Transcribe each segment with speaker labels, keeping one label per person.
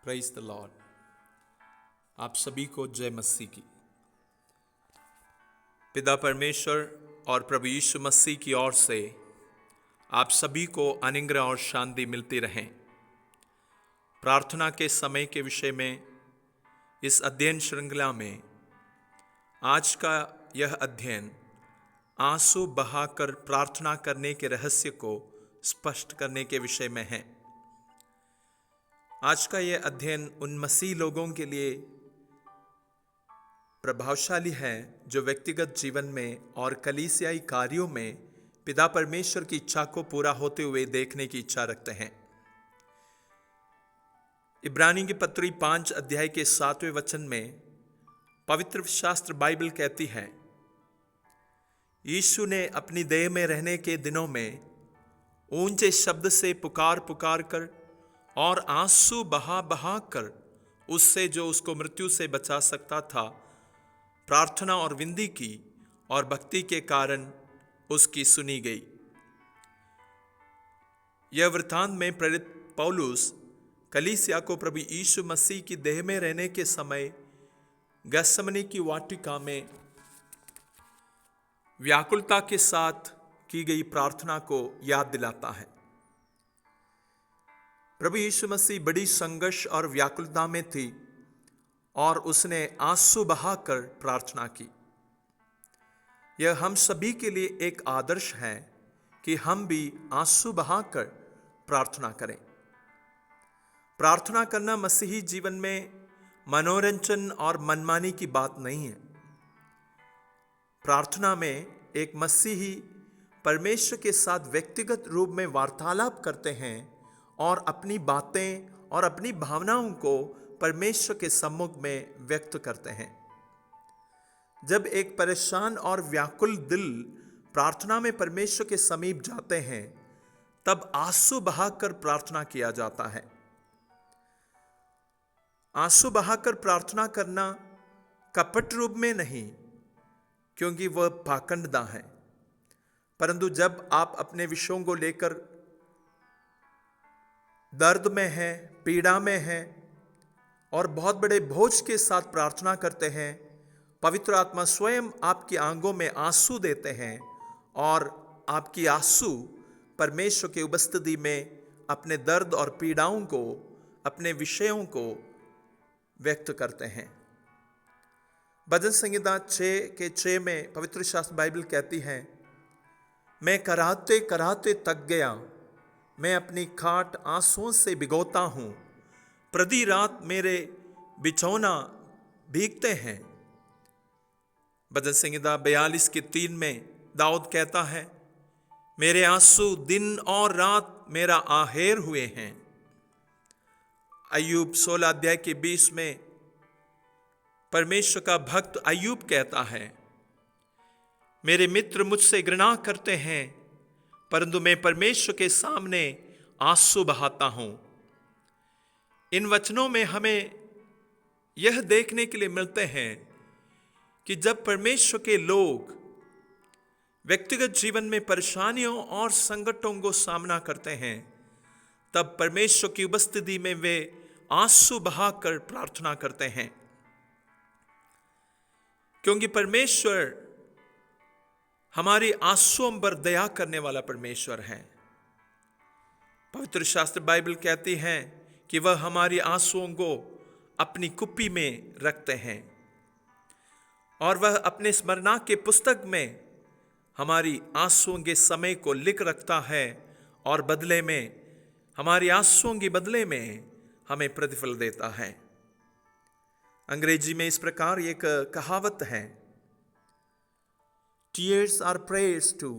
Speaker 1: Praise the Lord. आप सभी को जय मसीह की। पिता परमेश्वर और प्रभु यीशु मसीह की ओर से आप सभी को अनुग्रह और शांति मिलती रहें। प्रार्थना के समय के विषय में इस अध्ययन श्रृंखला में आज का यह अध्ययन आंसू बहाकर प्रार्थना करने के रहस्य को स्पष्ट करने के विषय में है। आज का यह अध्ययन उन मसीह लोगों के लिए प्रभावशाली है जो व्यक्तिगत जीवन में और कलीसियाई कार्यों में पिता परमेश्वर की इच्छा को पूरा होते हुए देखने की इच्छा रखते हैं। इब्रानी की पत्री 5 अध्याय के 7वें वचन में पवित्र शास्त्र बाइबल कहती है, यीशु ने अपनी देह में रहने के दिनों में ऊंचे शब्द से पुकार पुकार कर और आंसू बहा बहा कर उससे जो उसको मृत्यु से बचा सकता था प्रार्थना और विनती की, और भक्ति के कारण उसकी सुनी गई। यह वृत्तांत में प्रेरित पौलुस कलीसिया को प्रभु यीशु मसीह की देह में रहने के समय गत्सेमनी की वाटिका में व्याकुलता के साथ की गई प्रार्थना को याद दिलाता है। प्रभु यीशु मसीह बड़ी संघर्ष और व्याकुलता में थी और उसने आंसू बहाकर प्रार्थना की। यह हम सभी के लिए एक आदर्श है कि हम भी आंसू बहाकर प्रार्थना करें। प्रार्थना करना मसीही जीवन में मनोरंजन और मनमानी की बात नहीं है। प्रार्थना में एक मसीही परमेश्वर के साथ व्यक्तिगत रूप में वार्तालाप करते हैं और अपनी बातें और अपनी भावनाओं को परमेश्वर के सम्मुख में व्यक्त करते हैं। जब एक परेशान और व्याकुल दिल प्रार्थना में परमेश्वर के समीप जाते हैं, तब आंसू बहाकर प्रार्थना किया जाता है। आंसू बहाकर प्रार्थना करना कपट रूप में नहीं, क्योंकि वह पाखंडता है, परंतु जब आप अपने विषयों को लेकर दर्द में हैं, पीड़ा में हैं और बहुत बड़े बोझ के साथ प्रार्थना करते हैं, पवित्र आत्मा स्वयं आपकी आंखों में आंसू देते हैं और आपकी आंसू परमेश्वर की उपस्थिति में अपने दर्द और पीड़ाओं को, अपने विषयों को व्यक्त करते हैं। भजन संहिता 6:6 में पवित्र शास्त्र बाइबल कहती है, मैं कराहते कराहते थक गया, मैं अपनी खाट आंसुओं से भिगोता हूँ, प्रति रात मेरे बिछौना भीगते हैं। भजन संहिता 42:3 में दाऊद कहता है, मेरे आंसू दिन और रात मेरा आहेर हुए हैं। अय्यूब 16 अध्याय के 20 में परमेश्वर का भक्त अय्यूब कहता है, मेरे मित्र मुझसे घृणा करते हैं, परंतु मैं परमेश्वर के सामने आंसू बहाता हूं। इन वचनों में हमें यह देखने के लिए मिलते हैं कि जब परमेश्वर के लोग व्यक्तिगत जीवन में परेशानियों और संकटों को सामना करते हैं, तब परमेश्वर की उपस्थिति में वे आंसू बहाकर प्रार्थना करते हैं, क्योंकि परमेश्वर हमारी आंसुओं पर दया करने वाला परमेश्वर है। पवित्र शास्त्र बाइबल कहती है कि वह हमारी आंसुओं को अपनी कुप्पी में रखते हैं और वह अपने स्मरणा के पुस्तक में हमारी आंसुओं के समय को लिख रखता है और बदले में, हमारी आंसुओं के बदले में हमें प्रतिफल देता है। अंग्रेजी में इस प्रकार एक कहावत है, Tears are prayers too,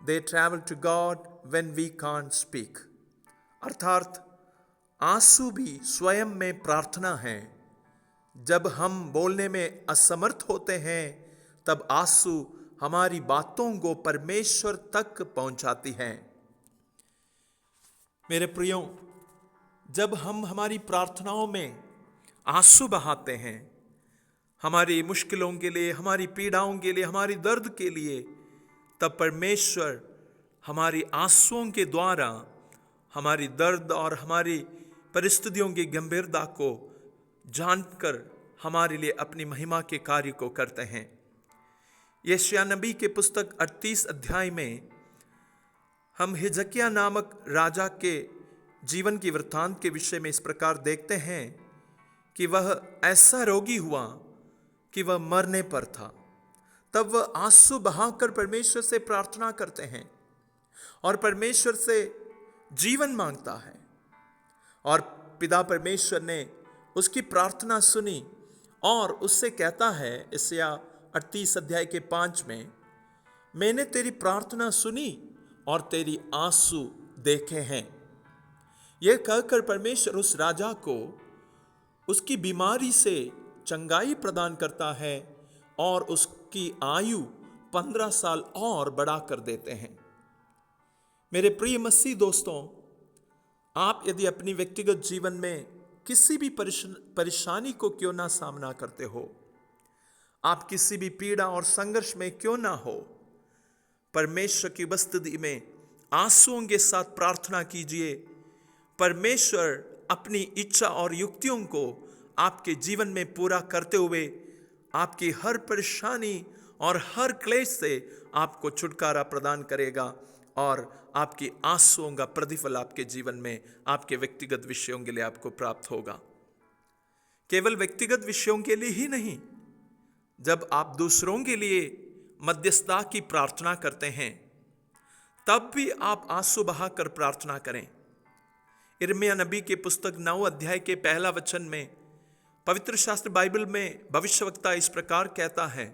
Speaker 1: they travel to God when we can't speak। अर्थात आंसू भी स्वयं में प्रार्थना है। जब हम बोलने में असमर्थ होते हैं, तब आंसू हमारी बातों को परमेश्वर तक पहुंचाती हैं। मेरे प्रियो, जब हम हमारी प्रार्थनाओं में आंसू बहाते हैं, हमारी मुश्किलों के लिए, हमारी पीड़ाओं के लिए, हमारी दर्द के लिए, तब परमेश्वर हमारी आंसुओं के द्वारा हमारी दर्द और हमारी परिस्थितियों की गंभीरता को जानकर हमारे लिए अपनी महिमा के कार्य को करते हैं। यशायाह नबी के पुस्तक 38 अध्याय में हम हिजकिय्याह नामक राजा के जीवन की वृत्तांत के विषय में इस प्रकार देखते हैं कि वह ऐसा रोगी हुआ कि वह मरने पर था। तब वह आंसू बहाकर परमेश्वर से प्रार्थना करते हैं और परमेश्वर से जीवन मांगता है, और पिता परमेश्वर ने उसकी प्रार्थना सुनी और उससे कहता है यशायाह 38 अध्याय के 5 में, मैंने तेरी प्रार्थना सुनी और तेरी आंसू देखे हैं। यह कहकर परमेश्वर उस राजा को उसकी बीमारी से चंगाई प्रदान करता है और उसकी आयु 15 साल और बढ़ा कर देते हैं। मेरे प्रिय मसीह दोस्तों, आप यदि अपनी व्यक्तिगत जीवन में किसी भी परेशानी को क्यों ना सामना करते हो, आप किसी भी पीड़ा और संघर्ष में क्यों ना हो, परमेश्वर की उपस्थिति में आंसुओं के साथ प्रार्थना कीजिए। परमेश्वर अपनी इच्छा और युक्तियों को आपके जीवन में पूरा करते हुए आपकी हर परेशानी और हर क्लेश से आपको छुटकारा प्रदान करेगा और आपकी आंसुओं का प्रतिफल आपके जीवन में आपके व्यक्तिगत विषयों के लिए आपको प्राप्त होगा। केवल व्यक्तिगत विषयों के लिए ही नहीं, जब आप दूसरों के लिए मध्यस्थता की प्रार्थना करते हैं तब भी आप आंसू बहाकर प्रार्थना करें। यिर्मयाह नबी के पुस्तक 9 अध्याय के 1 वचन में पवित्र शास्त्र बाइबल में भविष्यवक्ता इस प्रकार कहता है,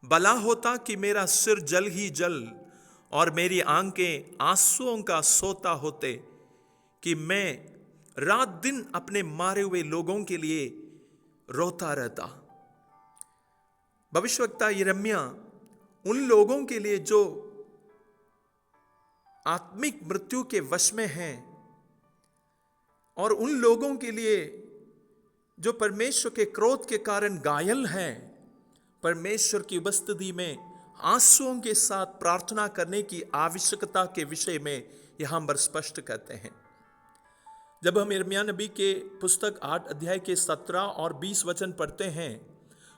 Speaker 1: भला होता कि मेरा सिर जल ही जल और मेरी आंखें आंसुओं का सोता होते, कि मैं रात दिन अपने मारे हुए लोगों के लिए रोता रहता। भविष्यवक्ता यिर्मयाह उन लोगों के लिए जो आत्मिक मृत्यु के वश में हैं और उन लोगों के लिए जो परमेश्वर के क्रोध के कारण घायल हैं, परमेश्वर की उपस्थिति में आंसुओं के साथ प्रार्थना करने की आवश्यकता के विषय में यहां पर स्पष्ट कहते हैं। जब हम यिर्मयाह नबी के पुस्तक 8 अध्याय के 17 और 20 वचन पढ़ते हैं,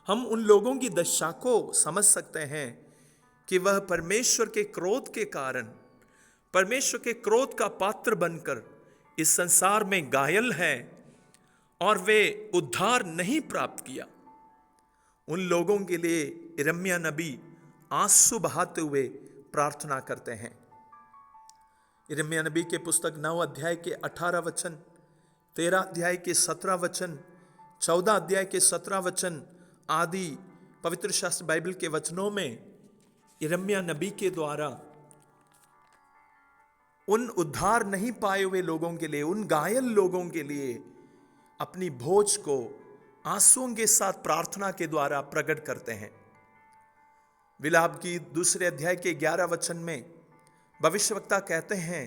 Speaker 1: हम उन लोगों की दशा को समझ सकते हैं कि वह परमेश्वर के क्रोध के कारण, परमेश्वर के क्रोध का पात्र बनकर इस संसार में घायल हैं और वे उद्धार नहीं प्राप्त किया। उन लोगों के लिए यिर्मयाह नबी आंसू बहाते हुए प्रार्थना करते हैं। यिर्मयाह नबी के पुस्तक 9 अध्याय के 18 वचन, 13 अध्याय के 17 वचन, 14 अध्याय के 17 वचन आदि पवित्र शास्त्र बाइबल के वचनों में यिर्मयाह नबी के द्वारा उन उद्धार नहीं पाए हुए लोगों के लिए, उन घायल लोगों के लिए अपनी बोझ को आंसुओं के साथ प्रार्थना के द्वारा प्रकट करते हैं। विलाप की 2 अध्याय के 11 वचन में भविष्यवक्ता कहते हैं,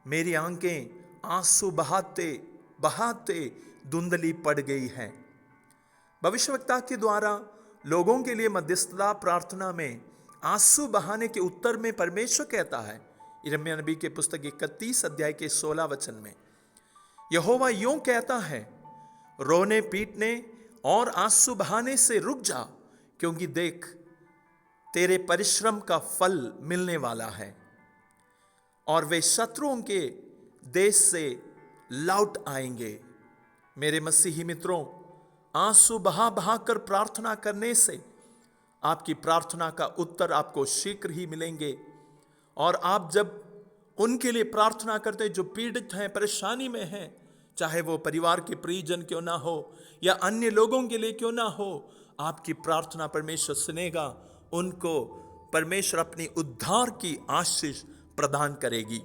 Speaker 1: मेरी आंखें आंसू बहाते बहाते धुंधली पड़ गई हैं। भविष्यवक्ता के द्वारा लोगों के लिए मध्यस्थता प्रार्थना में आंसू बहाने के उत्तर में परमेश्वर कहता है, यिर्मयाह नबी के पुस्तक 31 अध्याय के 16 वचन में, यहोवा यूं कहता है, रोने पीटने और आंसू बहाने से रुक जा, क्योंकि देख तेरे परिश्रम का फल मिलने वाला है और वे शत्रुओं के देश से लौट आएंगे। मेरे मसीही मित्रों, आंसू बहा बहा कर प्रार्थना करने से आपकी प्रार्थना का उत्तर आपको शीघ्र ही मिलेंगे, और आप जब उनके लिए प्रार्थना करते हैं जो पीड़ित हैं, परेशानी में हैं, चाहे वो परिवार के परिजन क्यों ना हो या अन्य लोगों के लिए क्यों ना हो, आपकी प्रार्थना परमेश्वर सुनेगा, उनको परमेश्वर अपनी उद्धार की आशीष प्रदान करेगी।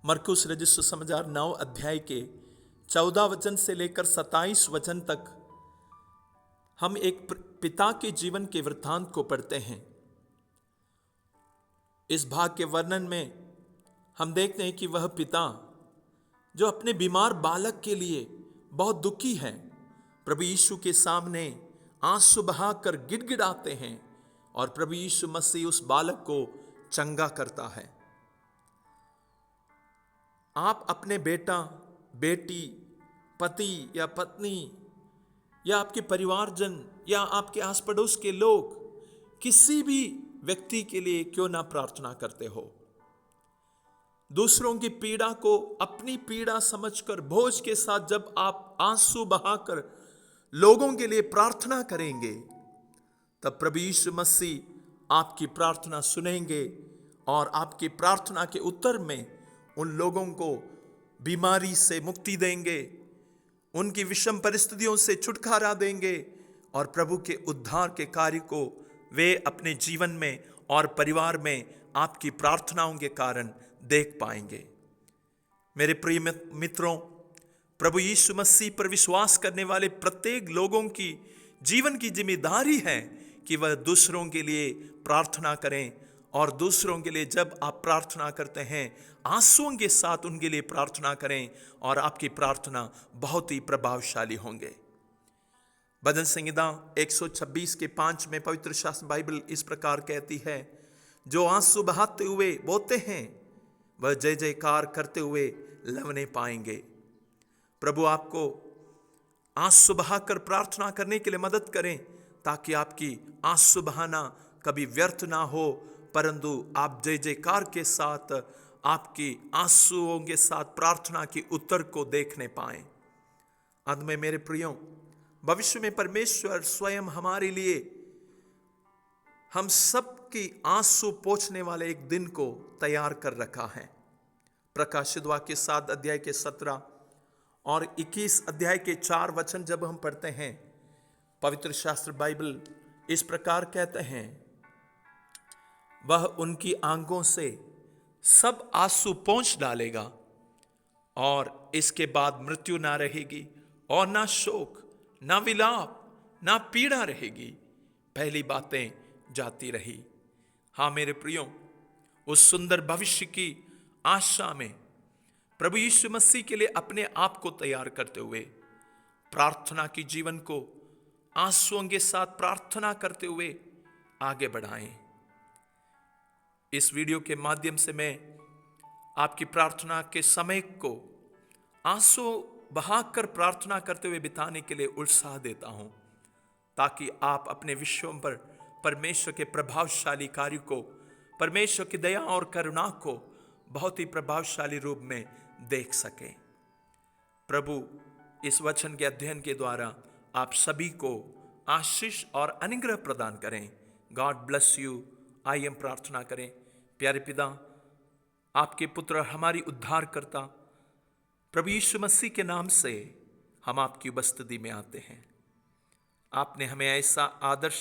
Speaker 1: मरकुस रचित सुसमाचार 9 अध्याय के 14 वचन से लेकर 27 वचन तक हम एक पिता के जीवन के वृत्तांत को पढ़ते हैं। इस भाग के वर्णन में हम देखते हैं कि वह पिता जो अपने बीमार बालक के लिए बहुत दुखी है, प्रभु यीशु के सामने आंसू बहाकर गिड़गिड़ाते हैं और प्रभु यीशु मसीह उस बालक को चंगा करता है। आप अपने बेटा, बेटी, पति या पत्नी या आपके परिवारजन या आपके आस पड़ोस के लोग, किसी भी व्यक्ति के लिए क्यों ना प्रार्थना करते हो। दूसरों की पीड़ा को अपनी पीड़ा समझकर बोझ के साथ जब आप आंसू बहाकर लोगों के लिए प्रार्थना करेंगे, तब प्रभु यीशु मसीह आपकी प्रार्थना सुनेंगे और आपकी प्रार्थना के उत्तर में उन लोगों को बीमारी से मुक्ति देंगे, उनकी विषम परिस्थितियों से छुटकारा देंगे और प्रभु के उद्धार के कार्य को वे अपने जीवन में और परिवार में आपकी प्रार्थनाओं के कारण देख पाएंगे। मेरे प्रिय मित्रों, प्रभु यीशु मसीह पर विश्वास करने वाले प्रत्येक लोगों की जीवन की जिम्मेदारी है कि वह दूसरों के लिए प्रार्थना करें, और दूसरों के लिए जब आप प्रार्थना करते हैं आंसुओं के साथ उनके लिए प्रार्थना करें और आपकी प्रार्थना बहुत ही प्रभावशाली होंगे। भजन संहिता 126 के 5 में पवित्र शास्त्र बाइबल इस प्रकार कहती है, जो आंसू बहाते हुए बोते हैं वह जय जयकार करते हुए लवने पाएंगे। प्रभु आपको आंसू बहाकर प्रार्थना करने के लिए मदद करें, ताकि आपकी आंसू बहाना कभी व्यर्थ ना हो, परंतु आप जय जयकार के साथ आपकी आंसुओं के साथ प्रार्थना की उत्तर को देखने पाएं। अंत में मेरे प्रियों, भविष्य में परमेश्वर स्वयं हमारे लिए हम सब की आंसू पोंछने वाले एक दिन को तैयार कर रखा है। प्रकाशित वाक्य 7 अध्याय के 17 और 21 अध्याय के 4 वचन जब हम पढ़ते हैं, पवित्र शास्त्र बाइबल इस प्रकार कहते हैं, वह उनकी आंखों से सब आंसू पोंछ डालेगा और इसके बाद मृत्यु ना रहेगी और ना शोक, ना विलाप, ना पीड़ा रहेगी, पहली बातें जाती रही। हाँ मेरे प्रियो, उस सुंदर भविष्य की आशा में प्रभु यीशु मसीह के लिए अपने आप को तैयार करते हुए प्रार्थना की जीवन को आंसुओं के साथ प्रार्थना करते हुए आगे बढ़ाएं। इस वीडियो के माध्यम से मैं आपकी प्रार्थना के समय को आंसू बहाकर प्रार्थना करते हुए बिताने के लिए उत्साह देता हूं, ताकि आप अपने विश्वों पर परमेश्वर के प्रभावशाली कार्य को, परमेश्वर की दया और करुणा को बहुत ही प्रभावशाली रूप में देख सकें। प्रभु इस वचन के अध्ययन के द्वारा आप सभी को आशीष और अनुग्रह प्रदान करें। God bless you. आइए हम प्रार्थना करें। प्यारे पिता, आपके पुत्र हमारी उद्धारकर्ता प्रभु यीशु मसीह के नाम से हम आपकी उपस्थिति में आते हैं। आपने हमें ऐसा आदर्श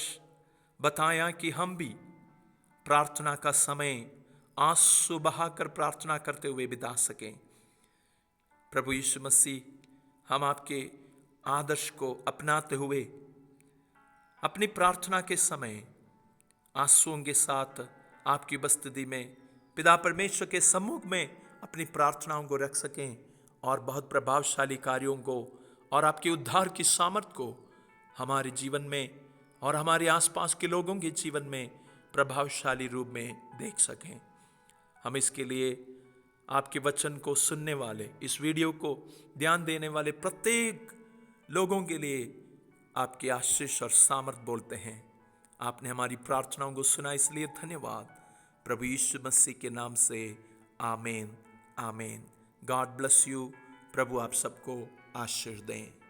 Speaker 1: बताया कि हम भी प्रार्थना का समय आंसू बहाकर प्रार्थना करते हुए बिता सकें। प्रभु यीशु मसीह, हम आपके आदर्श को अपनाते हुए अपनी प्रार्थना के समय आंसुओं के साथ आपकी उपस्थिति में पिता परमेश्वर के सम्मुख में अपनी प्रार्थनाओं को रख सकें और बहुत प्रभावशाली कार्यों को और आपके उद्धार की सामर्थ को हमारे जीवन में और हमारे आसपास के लोगों के जीवन में प्रभावशाली रूप में देख सकें। हम इसके लिए आपके वचन को सुनने वाले, इस वीडियो को ध्यान देने वाले प्रत्येक लोगों के लिए आपकी आशीष और सामर्थ बोलते हैं। आपने हमारी प्रार्थनाओं को सुना, इसलिए धन्यवाद। प्रभु यीशु मसीह के नाम से आमीन, आमीन। God bless you. प्रभु आप सबको आशीष दें।